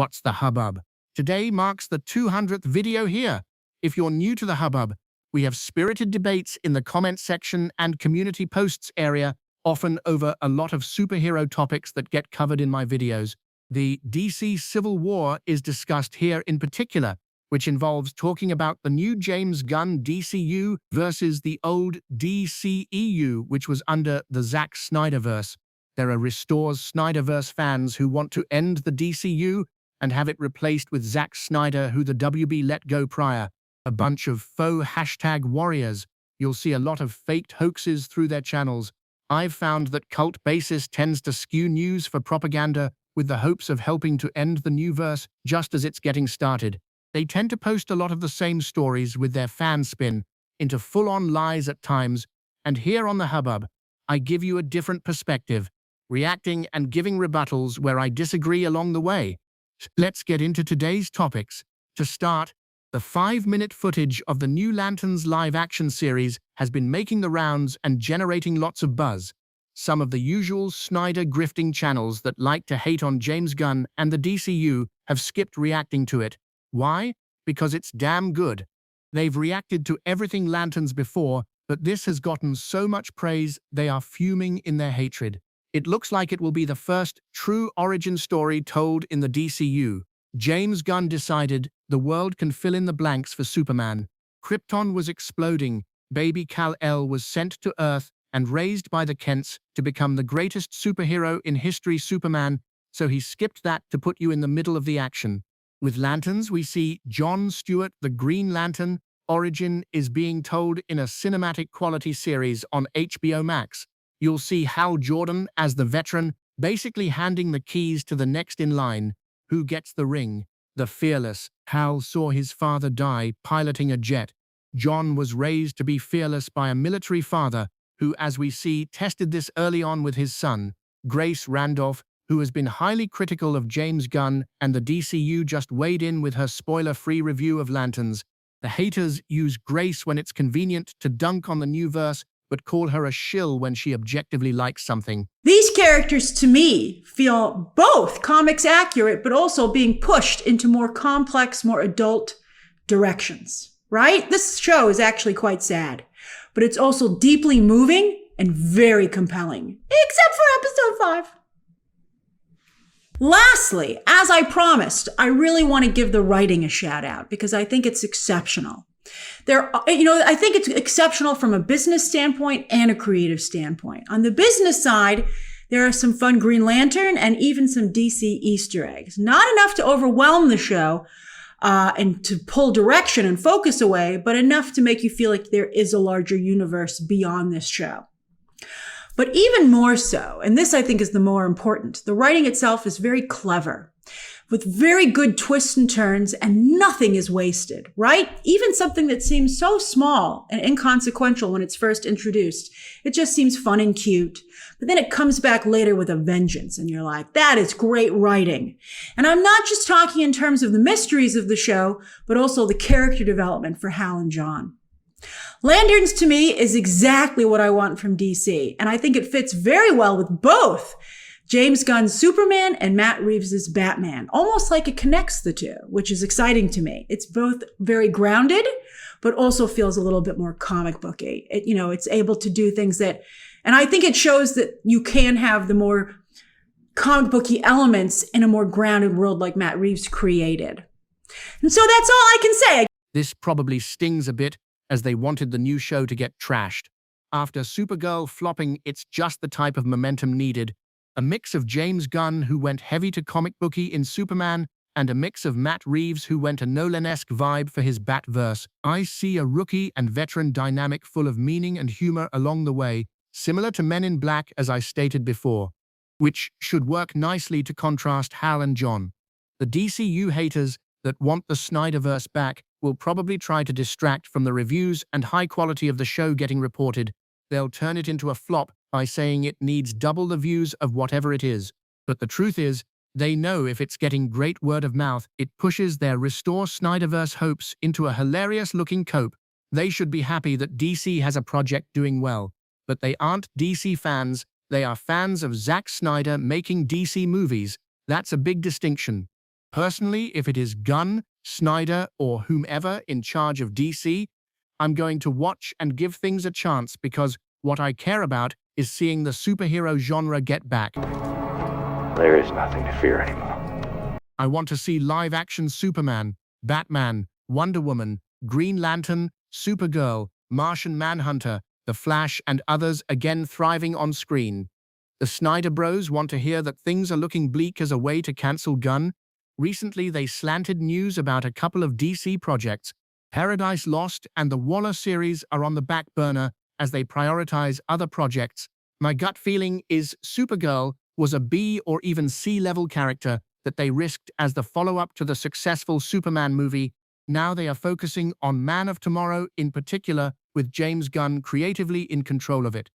What's the Hubbub? Today marks the 200th video here. If you're new to the Hubbub, we have spirited debates in the comment section and community posts area, often over a lot of superhero topics that get covered in my videos. The DC Civil War is discussed here in particular, which involves talking about the new James Gunn DCU versus the old DCEU, which was under the Zack SnyderVerse. There are Restores SnyderVerse fans who want to end the DCU and have it replaced with Zack Snyder, who the WB let go prior. A bunch of faux #warriors. You'll see a lot of faked hoaxes through their channels. I've found that cult basis tends to skew news for propaganda with the hopes of helping to end the new verse just as it's getting started. They tend to post a lot of the same stories with their fan spin into full-on lies at times, and here on the Hubbub, I give you a different perspective, reacting and giving rebuttals where I disagree along the way. Let's get into today's topics. To start, the 5-minute footage of the new Lanterns live-action series has been making the rounds and generating lots of buzz. Some of the usual Snyder grifting channels that like to hate on James Gunn and the DCU have skipped reacting to it. Why? Because it's damn good. They've reacted to everything Lanterns before, but this has gotten so much praise they are fuming in their hatred. It looks like it will be the first true origin story told in the DCU. James Gunn decided the world can fill in the blanks for Superman. Krypton was exploding, baby Kal-El was sent to Earth and raised by the Kents to become the greatest superhero in history, Superman, so he skipped that to put you in the middle of the action. With Lanterns, we see John Stewart, the Green Lantern, origin is being told in a cinematic quality series on HBO Max. You'll see Hal Jordan as the veteran, basically handing the keys to the next in line. Who gets the ring? The fearless. Hal saw his father die piloting a jet. John was raised to be fearless by a military father who, as we see, tested this early on with his son. Grace Randolph, who has been highly critical of James Gunn and the DCU, just weighed in with her spoiler-free review of Lanterns. The haters use Grace when it's convenient to dunk on the new verse, but call her a shill when she objectively likes something. These characters, to me, feel both comics accurate, but also being pushed into more complex, more adult directions, right? This show is actually quite sad, but it's also deeply moving and very compelling, except for episode 5. Lastly, as I promised, I really want to give the writing a shout out because I think it's exceptional. I think it's exceptional from a business standpoint and a creative standpoint. On the business side, there are some fun Green Lantern and even some DC Easter eggs. Not enough to overwhelm the show and to pull direction and focus away, but enough to make you feel like there is a larger universe beyond this show. But even more so, and this I think is the more important, the writing itself is very clever, with very good twists and turns, and nothing is wasted, right? Even something that seems so small and inconsequential when it's first introduced, it just seems fun and cute. But then it comes back later with a vengeance, and you're like, that is great writing. And I'm not just talking in terms of the mysteries of the show, but also the character development for Hal and John. Lanterns, to me, is exactly what I want from DC, and I think it fits very well with both James Gunn's Superman and Matt Reeves' Batman, almost like it connects the two, which is exciting to me. It's both very grounded, but also feels a little bit more comic booky. It's able to do things that, and I think it shows that you can have the more comic booky elements in a more grounded world like Matt Reeves created. And so that's all I can say. This probably stings a bit, as they wanted the new show to get trashed. After Supergirl flopping, it's just the type of momentum needed. A mix of James Gunn, who went heavy to comic booky in Superman, and a mix of Matt Reeves, who went a Nolan-esque vibe for his Batverse. I see a rookie and veteran dynamic full of meaning and humor along the way, similar to Men in Black, as I stated before, which should work nicely to contrast Hal and John. The DCU haters that want the SnyderVerse back will probably try to distract from the reviews and high quality of the show getting reported. They'll turn it into a flop by saying it needs double the views of whatever it is. But the truth is, they know if it's getting great word of mouth, it pushes their Restore SnyderVerse hopes into a hilarious-looking cope. They should be happy that DC has a project doing well. But they aren't DC fans, they are fans of Zack Snyder making DC movies. That's a big distinction. Personally, if it is Gunn, Snyder, or whomever in charge of DC, I'm going to watch and give things a chance because what I care about is seeing the superhero genre get back. There is nothing to fear anymore. I want to see live-action Superman, Batman, Wonder Woman, Green Lantern, Supergirl, Martian Manhunter, The Flash, and others again thriving on screen. The Snyder Bros want to hear that things are looking bleak as a way to cancel Gunn. Recently, they slanted news about a couple of DC projects. Paradise Lost and the Waller series are on the back burner as they prioritize other projects. My gut feeling is Supergirl was a B or even C-level character that they risked as the follow-up to the successful Superman movie. Now they are focusing on Man of Tomorrow in particular, with James Gunn creatively in control of it.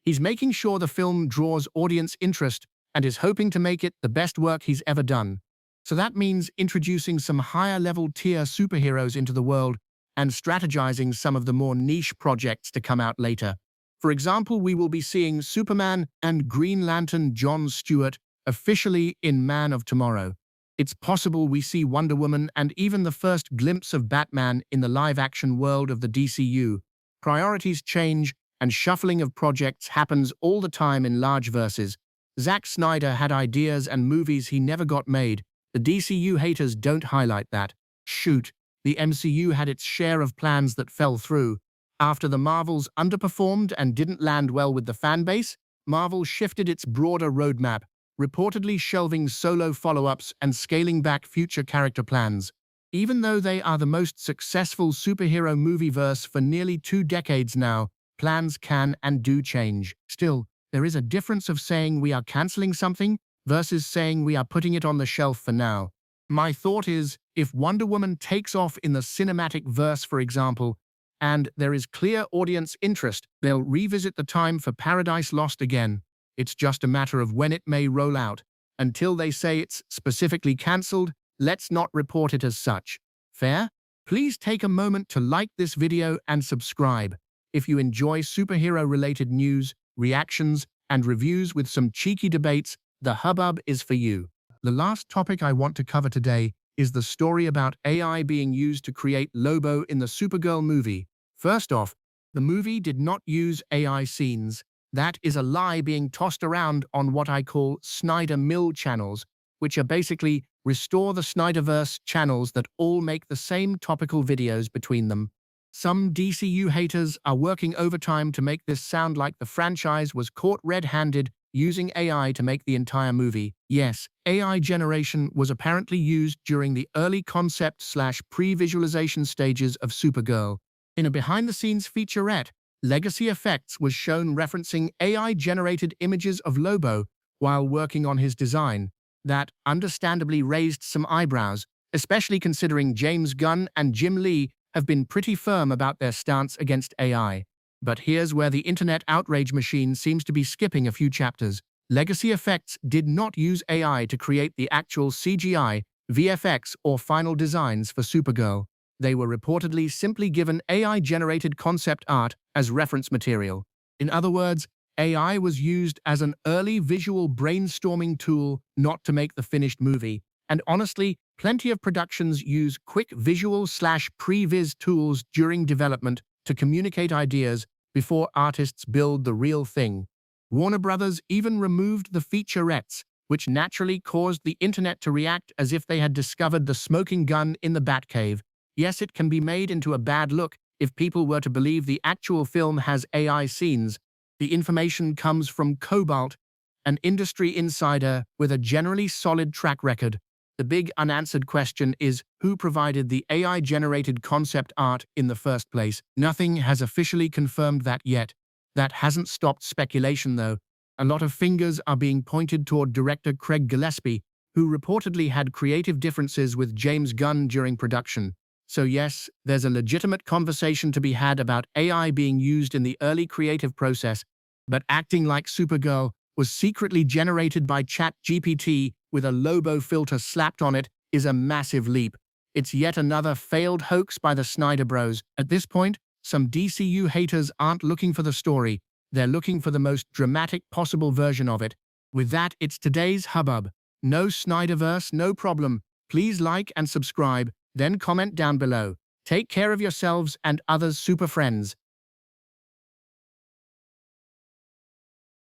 He's making sure the film draws audience interest and is hoping to make it the best work he's ever done. So that means introducing some higher-level tier superheroes into the world and strategizing some of the more niche projects to come out later. For example, we will be seeing Superman and Green Lantern John Stewart officially in Man of Tomorrow. It's possible we see Wonder Woman and even the first glimpse of Batman in the live-action world of the DCU. Priorities change, and shuffling of projects happens all the time in large verses. Zack Snyder had ideas and movies he never got made. The DCU haters don't highlight that. Shoot, the MCU had its share of plans that fell through. After the Marvels underperformed and didn't land well with the fanbase, Marvel shifted its broader roadmap, reportedly shelving solo follow-ups and scaling back future character plans. Even though they are the most successful superhero movieverse for nearly 2 decades now, plans can and do change. Still, there is a difference of saying we are canceling something versus saying we are putting it on the shelf for now. My thought is, if Wonder Woman takes off in the cinematic verse, for example, and there is clear audience interest, they'll revisit the time for Paradise Lost again. It's just a matter of when it may roll out. Until they say it's specifically cancelled, let's not report it as such. Fair? Please take a moment to like this video and subscribe. If you enjoy superhero-related news, reactions, and reviews with some cheeky debates, the Hubbub is for you. The last topic I want to cover today is the story about AI being used to create Lobo in the Supergirl movie. First off, the movie did not use AI scenes. That is a lie being tossed around on what I call Snyder Mill channels, which are basically restore the SnyderVerse channels that all make the same topical videos between them. Some DCU haters are working overtime to make this sound like the franchise was caught red-handed using AI to make the entire movie. Yes, AI generation was apparently used during the early concept/pre-visualization stages of Supergirl. In a behind-the-scenes featurette, Legacy Effects was shown referencing AI-generated images of Lobo while working on his design. That understandably raised some eyebrows, especially considering James Gunn and Jim Lee have been pretty firm about their stance against AI. But here's where the internet outrage machine seems to be skipping a few chapters. Legacy Effects did not use AI to create the actual CGI, VFX, or final designs for Supergirl. They were reportedly simply given AI-generated concept art as reference material. In other words, AI was used as an early visual brainstorming tool, not to make the finished movie. And honestly, plenty of productions use quick visual/pre-viz tools during development to communicate ideas before artists build the real thing. Warner Brothers even removed the featurettes, which naturally caused the internet to react as if they had discovered the smoking gun in the Batcave. Yes, it can be made into a bad look if people were to believe the actual film has AI scenes. The information comes from Cobalt, an industry insider with a generally solid track record. The big unanswered question is who provided the AI-generated concept art in the first place. Nothing has officially confirmed that yet. That hasn't stopped speculation, though. A lot of fingers are being pointed toward director Craig Gillespie, who reportedly had creative differences with James Gunn during production. So yes, there's a legitimate conversation to be had about AI being used in the early creative process, but acting like Supergirl was secretly generated by ChatGPT with a Lobo filter slapped on it is a massive leap. It's yet another failed hoax by the Snyder Bros. At this point, some DCU haters aren't looking for the story, they're looking for the most dramatic possible version of it. With that, it's today's Hubbub. No SnyderVerse, no problem. Please like and subscribe, then comment down below. Take care of yourselves and others, super friends.